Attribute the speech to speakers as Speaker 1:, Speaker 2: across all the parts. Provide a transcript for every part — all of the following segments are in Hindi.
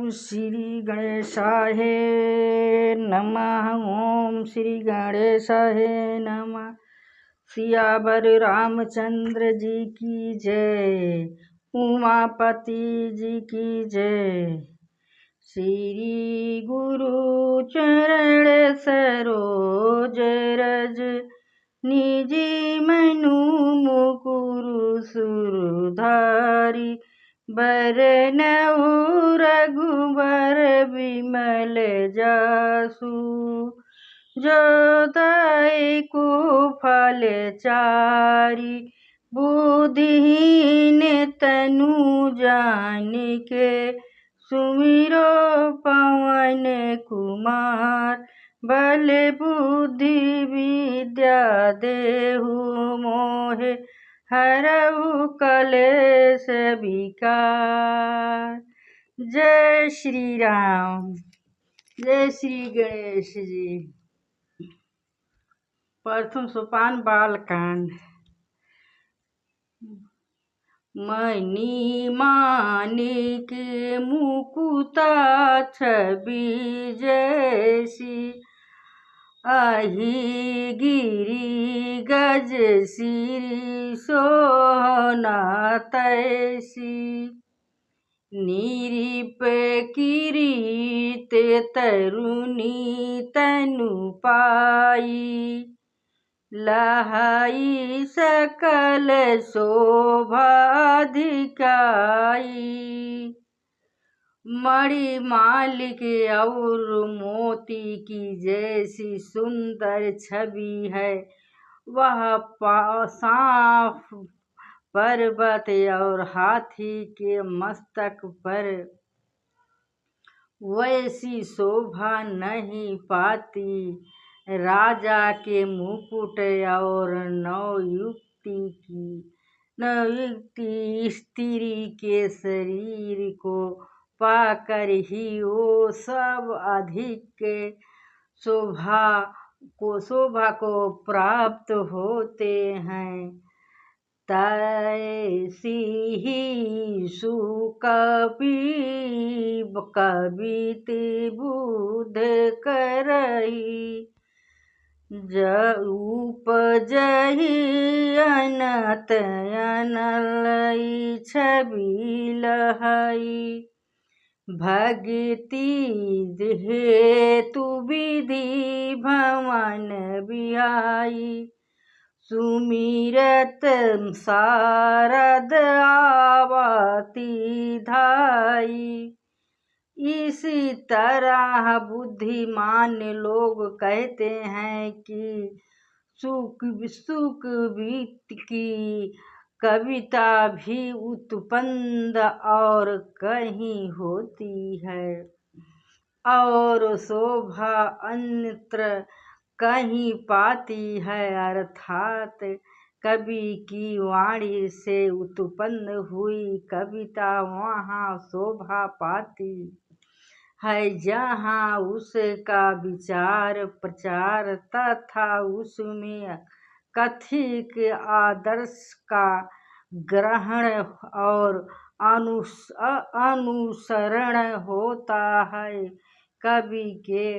Speaker 1: ओम श्री गणेशाय नमः। ओम श्री गणेशाय नमः। सियावर रामचंद्र जी की जय, उमापति जी की जय। श्री गुरु चरण सरोज रज, निजी मनु मुकुरु सुरधारी। बरनऊ रघुबर विमल जासु, जो दायको फल चारि। बुद्धिहीन तनु जानिके, सुमिरो पवन कुमार। बल बुद्धि विद्या देहु मोहे, हरऊ कलेश विकार। जय श्री राम, जय श्री गणेश जी। प्रथम सोपान बालकांड। मणि माणिक मुकुता छवि जैसी, आही गिरी गज सिरी सोहना तैसी। निरीप किरीट तरुणी तनु पाई, लहाई सकल शोभा दिखाई। मणि मालिक और मोती की जैसी सुंदर छवि है, वह सांप पर्वत और हाथी के मस्तक पर वैसी शोभा नहीं पाती। राजा के मुकुट और नवयुक्ति स्त्री के शरीर को पाकर ही वो सब अधिक शोभा को प्राप्त होते हैं। तैसी ही सुकपि कविति बुध करही, उपजही अनत अनलई छवि लहई। भक्ति हेतु विधि भवन बिहाई, सुमिरत शारद आवती धाई। इसी तरह बुद्धिमान लोग कहते हैं कि सुकवित की कविता भी उत्पन्न और कहीं होती है, और शोभा अन्यत्र कहीं पाती है। अर्थात कवि की वाणी से उत्पन्न हुई कविता वहाँ शोभा पाती है जहाँ उसका विचार प्रचार तथा उसमें कथित आदर्श का ग्रहण और अनुसरण होता है। कवि के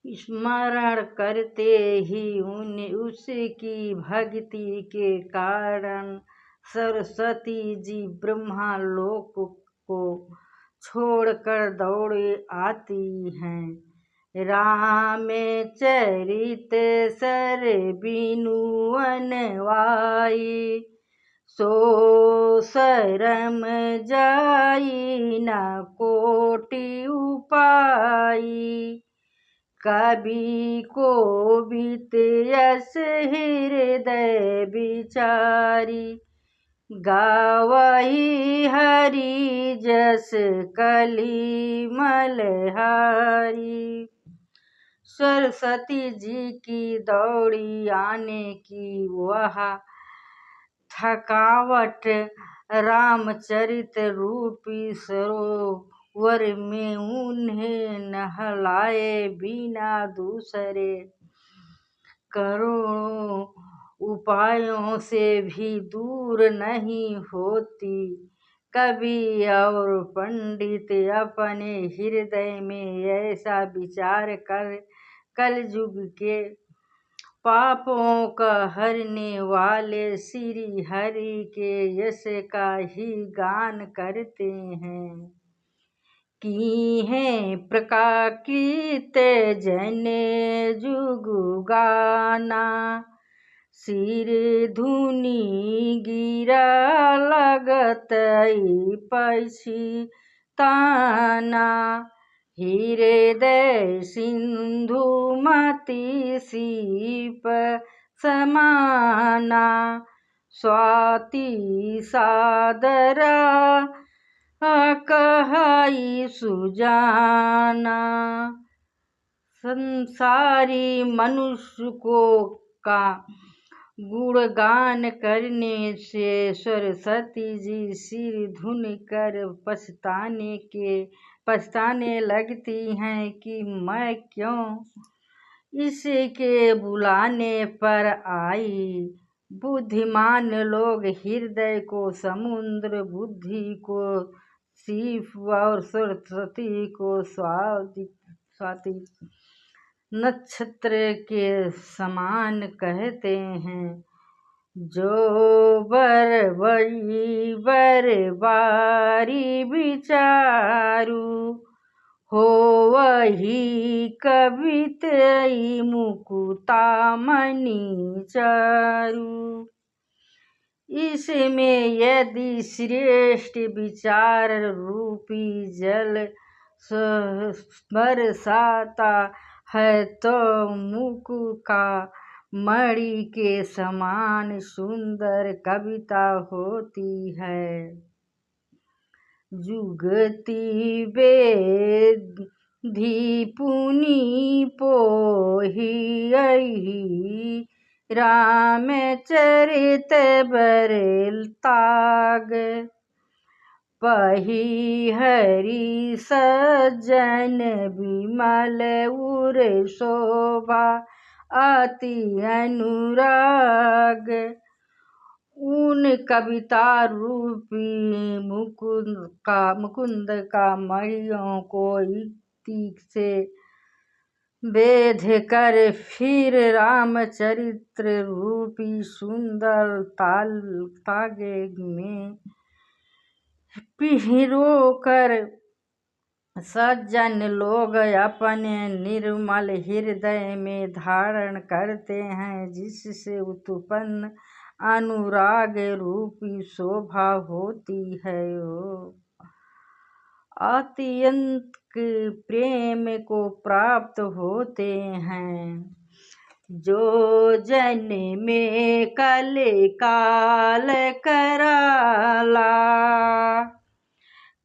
Speaker 1: स्मरण करते ही उसकी भक्ति के कारण सरस्वती जी ब्रह्मलोक को छोड़कर दौड़े आती हैं। राम चरित सर बिनु अनवाई, सो शरम जाई न कोटि उपाई। कवि को बीत यस हृदय विचारी, गावही हरि जस कली मलहारी। सरस्वती जी की दौड़ी आने की वह थकावट रामचरित रूपी सरोवर में उन्हें नहलाए बिना दूसरे करोड़ों उपायों से भी दूर नहीं होती। कवि और पंडित अपने हृदय में ऐसा विचार कर कलयुग के पापों का हरने वाले श्री हरि के यश का ही गान करते हैं। की है प्रकाकृत जन जुग गाना, सिर धुनी गिरा लगत पछी ताना, हृदय सिंधु मति सीप समाना, स्वाति सादरा कहाई सुजाना। संसारी मनुष्य को का गुणगान करने से सरस्वती जी सिर धुन कर पछताने लगती हैं कि मैं क्यों इसके बुलाने पर आई। बुद्धिमान लोग हृदय को समुद्र, बुद्धि को सीप और सरस्वती को स्वाति नक्षत्र के समान कहते हैं। जो बारी विचारू, हो वही कवित मुकुता मणि चारु। इसमें यदि श्रेष्ठ विचार रूपी जल बरसाता है तो मुकुट का मणि के समान सुंदर कविता होती है। जुगति वेदी पुनि पोहि रामचरित बरताग, पही हरि सज्जन विमल उर शोभा अति अनुराग। उन कविता रूपी मुकुंद का मणियों को युक्ति से वेध कर फिर रामचरित्र रूपी सुंदर तागे में पिरो कर सज्जन लोग अपने निर्मल हृदय में धारण करते हैं, जिससे उत्पन्न अनुराग रूपी शोभा होती है। अत्यंत प्रेम को प्राप्त होते हैं। जो जन में कल काल कराला,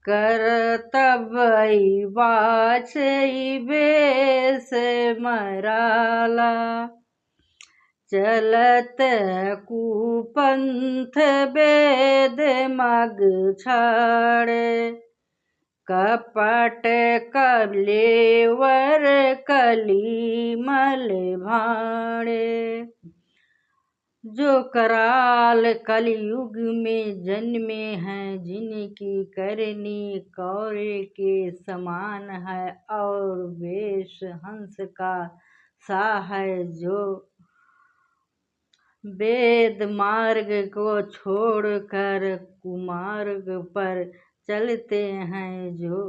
Speaker 1: करतबई बाछई बेस मराला। चलत कुपंथ वेद मग छाड़े, कपट कलेवर कली मल भाड़े। जो कराल कलयुग में जन्मे हैं, जिनकी करनी कौरे के समान है और वेश हंस का सा है। जो वेद मार्ग को छोड़कर कुमार्ग पर चलते हैं, जो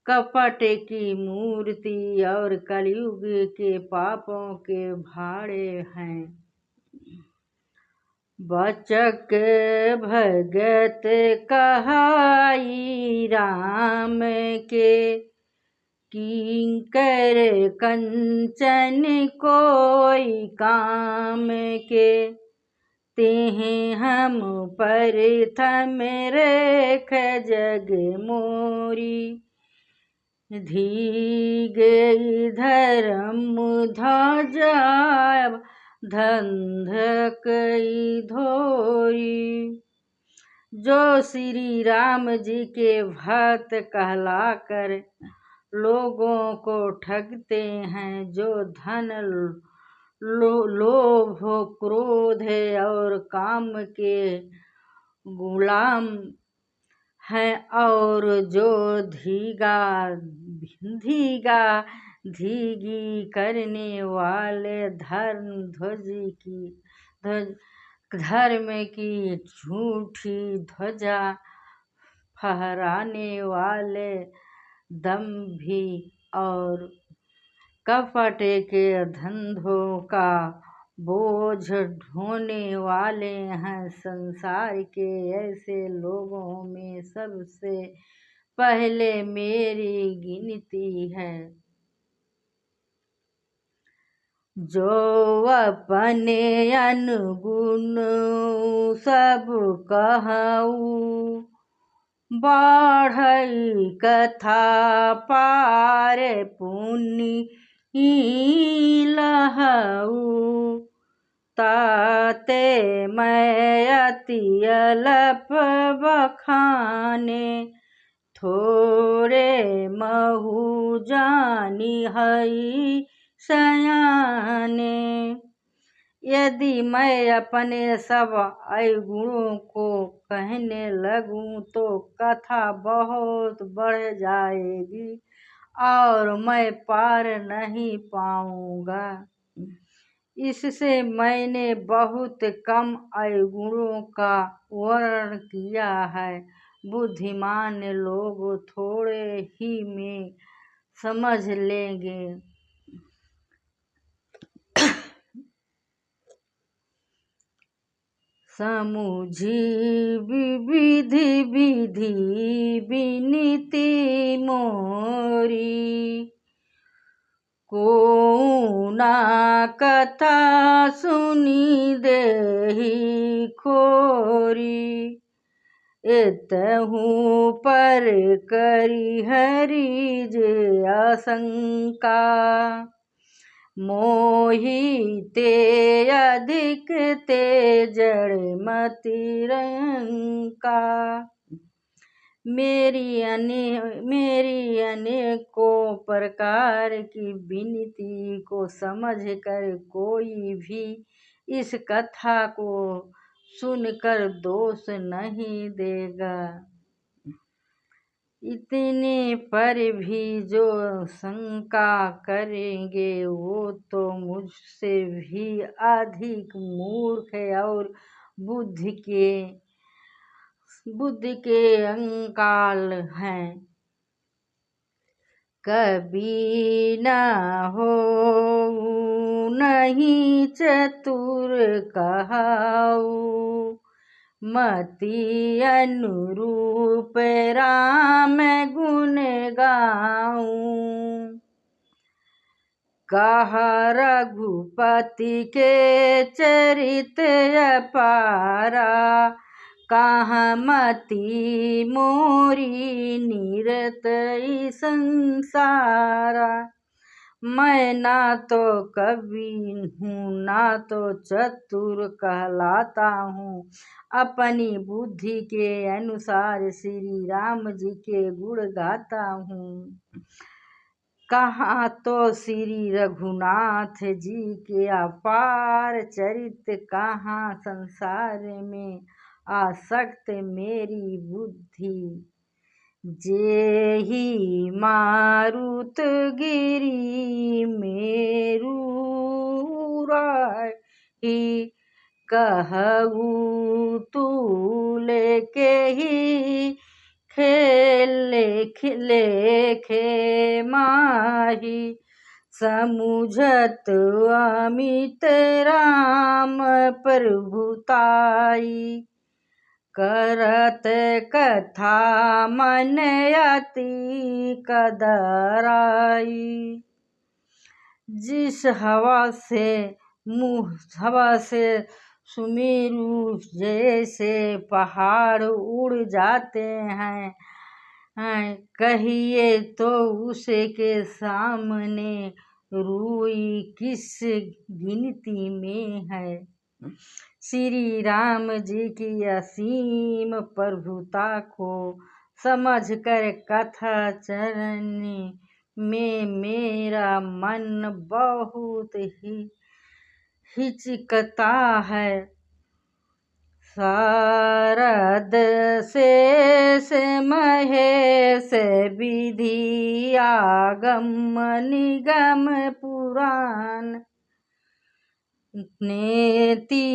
Speaker 1: कपट की मूर्ति और कलयुग के पापों के भाड़े हैं। बचक भगत कहाई राम के, किंकर कंचन कोई काम के। तेह हम प्रथम रेख जग मोरी, धी गई धर्म ध्वजा धंधक धोरी। जो श्री राम जी के भक्त कहलाकर लोगों को ठगते हैं, जो धन लोभ क्रोध और काम के गुलाम है और जो धीगा धीगा धीगी करने वाले ध्वज धर्म की झूठी ध्वजा फहराने वाले दंभी और कपट के धंधों का बोझ ढोने वाले हैं। संसार के ऐसे लोगों में सबसे पहले मेरी गिनती है, जो अपने अनगुण सब कहूँ बढ़ई कथा पार पुनि लहऊ। ताते मैं अति अल्प बखाने थोड़े महु जानी हई सयाने। यदि मैं अपने सब अवगुणों को कहने लगूं तो कथा बहुत बढ़ जाएगी और मैं पार नहीं पाऊंगा। इससे मैंने बहुत कम अवगुणों का वर्णन किया है। बुद्धिमान लोग थोड़े ही में समझ लेंगे। समुझी विधि विधि विनीति मोरी, को ना कथा सुनी देहि खोरी। एतहु पर करी हरि जे आशंका, मोहि ते अधिक ते जड़ मति रंका। मेरी अनेकों प्रकार की विनती को समझकर कोई भी इस कथा को सुनकर दोष नहीं देगा। इतने पर भी जो शंका करेंगे वो तो मुझसे भी अधिक मूर्ख और बुद्धि के अंकाल हैं। कभी न हो नहीं चतुर कहाऊ, मति अनुरूप राम गुण गाऊं। कहा रघुपति के चरित अपारा, कहाँ मति मोरी निरत संसारा। मैं ना तो कवि हूँ ना तो चतुर कहलाता हूँ। अपनी बुद्धि के अनुसार श्री राम जी के गुण गाता हूँ। कहाँ तो श्री रघुनाथ जी के अपार चरित्र, कहाँ संसार में आसक्त मेरी बुद्धि। जेहि मारुत गिरि मेरु राही, कहू तू लेके ही लेखे माही। समुझत अमित राम प्रभुताई, करत कथा मन अति कदराई। जिस हवा से सुमेरु जैसे पहाड़ उड़ जाते हैं, कहिए तो उसके सामने रूई किस गिनती में है। श्री राम जी की असीम प्रभुता को समझकर कथा चरने में मेरा मन बहुत ही हिचकता है। शारद शेष महेश विधि आगम निगम पुराण नेति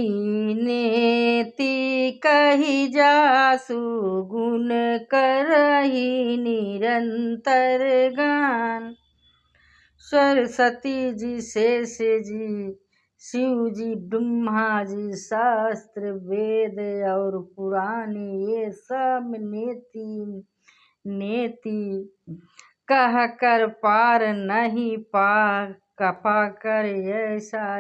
Speaker 1: नेति कही जासु गुण करहि निरंतर गान। सरस्वती जी, शेष जी, शिव जी, ब्रह्मा जी, शास्त्र वेद और पुराण ये सब नेति नेति कह कर पार नहीं पा कर ऐसा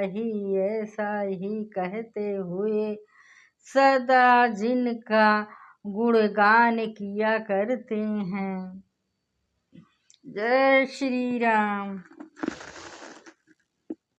Speaker 1: ही कहते हुए सदा जिनका गुणगान किया करते हैं। जय श्री राम।